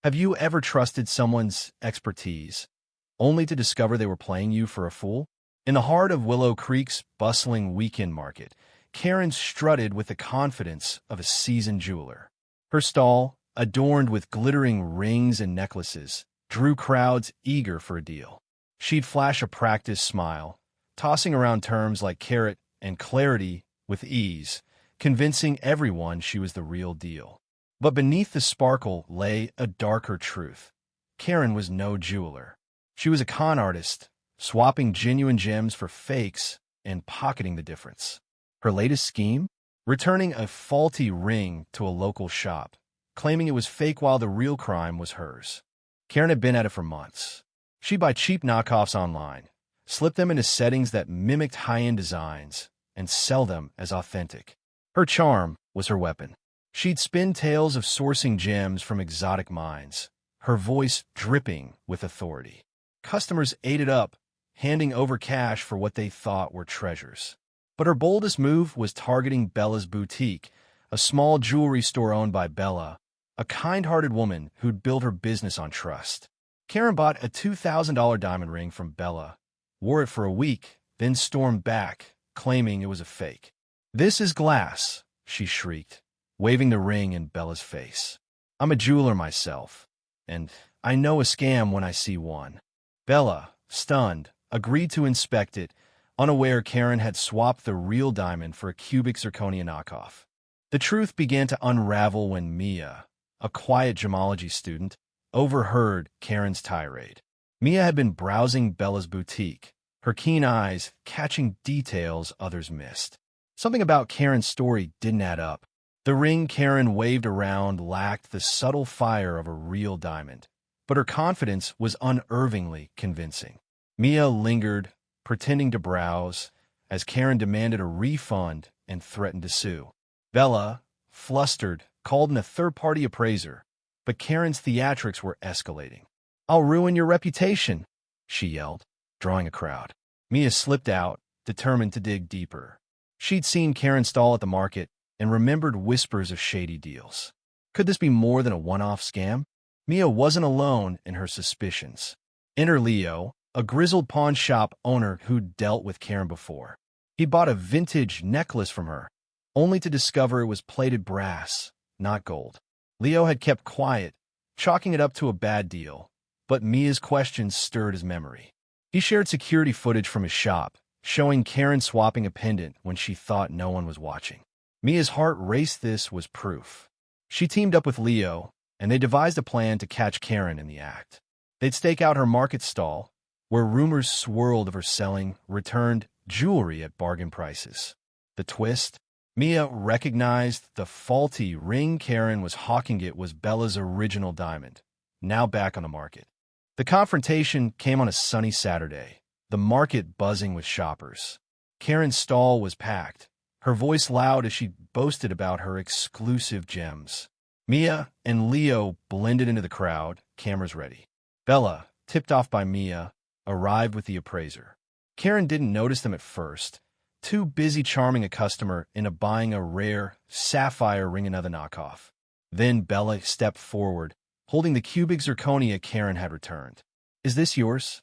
Have you ever trusted someone's expertise, only to discover they were playing you for a fool? In the heart of Willow Creek's bustling weekend market, Karen strutted with the confidence of a seasoned jeweler. Her stall, adorned with glittering rings and necklaces, drew crowds eager for a deal. She'd flash a practiced smile, tossing around terms like carat and clarity with ease, convincing everyone she was the real deal. But beneath the sparkle lay a darker truth. Karen was no jeweler. She was a con artist, swapping genuine gems for fakes and pocketing the difference. Her latest scheme? Returning a faulty ring to a local shop, claiming it was fake while the real crime was hers. Karen had been at it for months. She'd buy cheap knockoffs online, slip them into settings that mimicked high-end designs, and sell them as authentic. Her charm was her weapon. She'd spin tales of sourcing gems from exotic mines, her voice dripping with authority. Customers ate it up, handing over cash for what they thought were treasures. But her boldest move was targeting Bella's boutique, a small jewelry store owned by Bella, a kind-hearted woman who'd built her business on trust. Karen bought a $2,000 diamond ring from Bella, wore it for a week, then stormed back, claiming it was a fake. "This is glass," she shrieked, waving the ring in Bella's face. "I'm a jeweler myself, and I know a scam when I see one." Bella, stunned, agreed to inspect it, unaware Karen had swapped the real diamond for a cubic zirconia knockoff. The truth began to unravel when Mia, a quiet gemology student, overheard Karen's tirade. Mia had been browsing Bella's boutique, her keen eyes catching details others missed. Something about Karen's story didn't add up. The ring Karen waved around lacked the subtle fire of a real diamond, but her confidence was unervingly convincing. Mia lingered, pretending to browse, as Karen demanded a refund and threatened to sue. Bella, flustered, called in a third-party appraiser, but Karen's theatrics were escalating. "I'll ruin your reputation," she yelled, drawing a crowd. Mia slipped out, determined to dig deeper. She'd seen Karen's stall at the market and remembered whispers of shady deals. Could this be more than a one-off scam? Mia wasn't alone in her suspicions. Enter Leo, a grizzled pawn shop owner who'd dealt with Karen before. He bought a vintage necklace from her, only to discover it was plated brass, not gold. Leo had kept quiet, chalking it up to a bad deal, but Mia's questions stirred his memory. He shared security footage from his shop, showing Karen swapping a pendant when she thought no one was watching. Mia's heart raced. This was proof. She teamed up with Leo, and they devised a plan to catch Karen in the act. They'd stake out her market stall, where rumors swirled of her selling returned jewelry at bargain prices. The twist? Mia recognized the faulty ring Karen was hawking it was Bella's original diamond, now back on the market. The confrontation came on a sunny Saturday, the market buzzing with shoppers. Karen's stall was packed, her voice loud as she boasted about her exclusive gems. Mia and Leo blended into the crowd, cameras ready. Bella, tipped off by Mia, arrived with the appraiser. Karen didn't notice them at first, too busy charming a customer into buying a rare sapphire ring, another knockoff. Then Bella stepped forward, holding the cubic zirconia Karen had returned. "Is this yours?"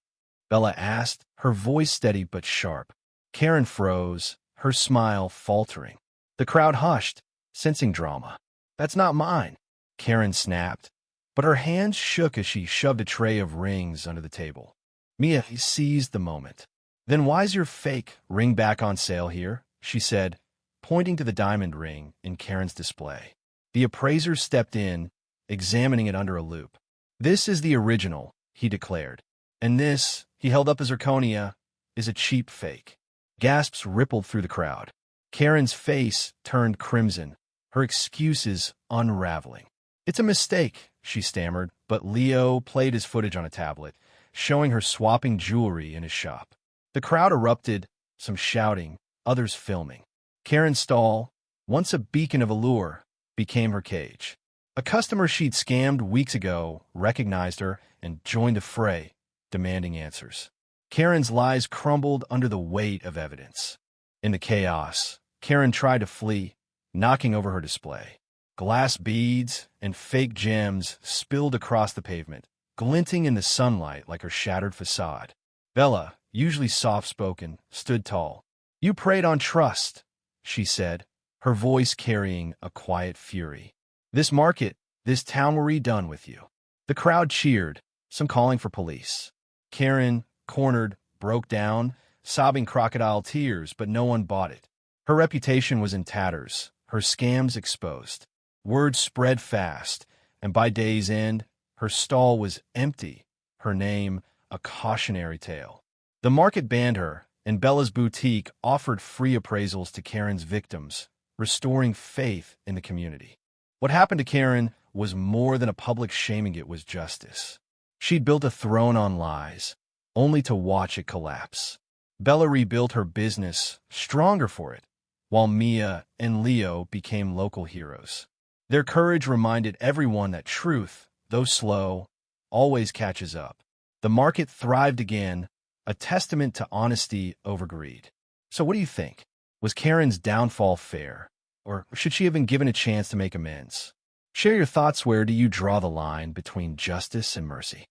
Bella asked, her voice steady but sharp. Karen froze, her smile faltering. The crowd hushed, sensing drama. "That's not mine," Karen snapped, but her hands shook as she shoved a tray of rings under the table. Mia seized the moment. "Then why's your fake ring back on sale here?" she said, pointing to the diamond ring in Karen's display. The appraiser stepped in, examining it under a loupe. "This is the original," he declared. "And this," he held up a zirconia, "is a cheap fake." Gasps rippled through the crowd. Karen's face turned crimson, her excuses unraveling. "It's a mistake," she stammered, but Leo played his footage on a tablet, showing her swapping jewelry in his shop. The crowd erupted, some shouting, others filming. Karen's stall, once a beacon of allure, became her cage. A customer she'd scammed weeks ago recognized her and joined the fray, demanding answers. Karen's lies crumbled under the weight of evidence. In the chaos, Karen tried to flee, knocking over her display. Glass beads and fake gems spilled across the pavement, glinting in the sunlight like her shattered facade. Bella, usually soft-spoken, stood tall. "You preyed on trust," she said, her voice carrying a quiet fury. "This market, this town were redone with you." The crowd cheered, some calling for police. Karen, cornered, broke down, sobbing crocodile tears, but no one bought it. Her reputation was in tatters, her scams exposed. Word spread fast, and by day's end, her stall was empty, her name a cautionary tale. The market banned her, and Bella's boutique offered free appraisals to Karen's victims, restoring faith in the community. What happened to Karen was more than a public shaming, it was justice. She'd built a throne on lies, only to watch it collapse. Bella rebuilt her business, stronger for it, while Mia and Leo became local heroes. Their courage reminded everyone that truth, though slow, always catches up. The market thrived again, a testament to honesty over greed. So what do you think? Was Karen's downfall fair? Or should she have been given a chance to make amends? Share your thoughts. Where do you draw the line between justice and mercy?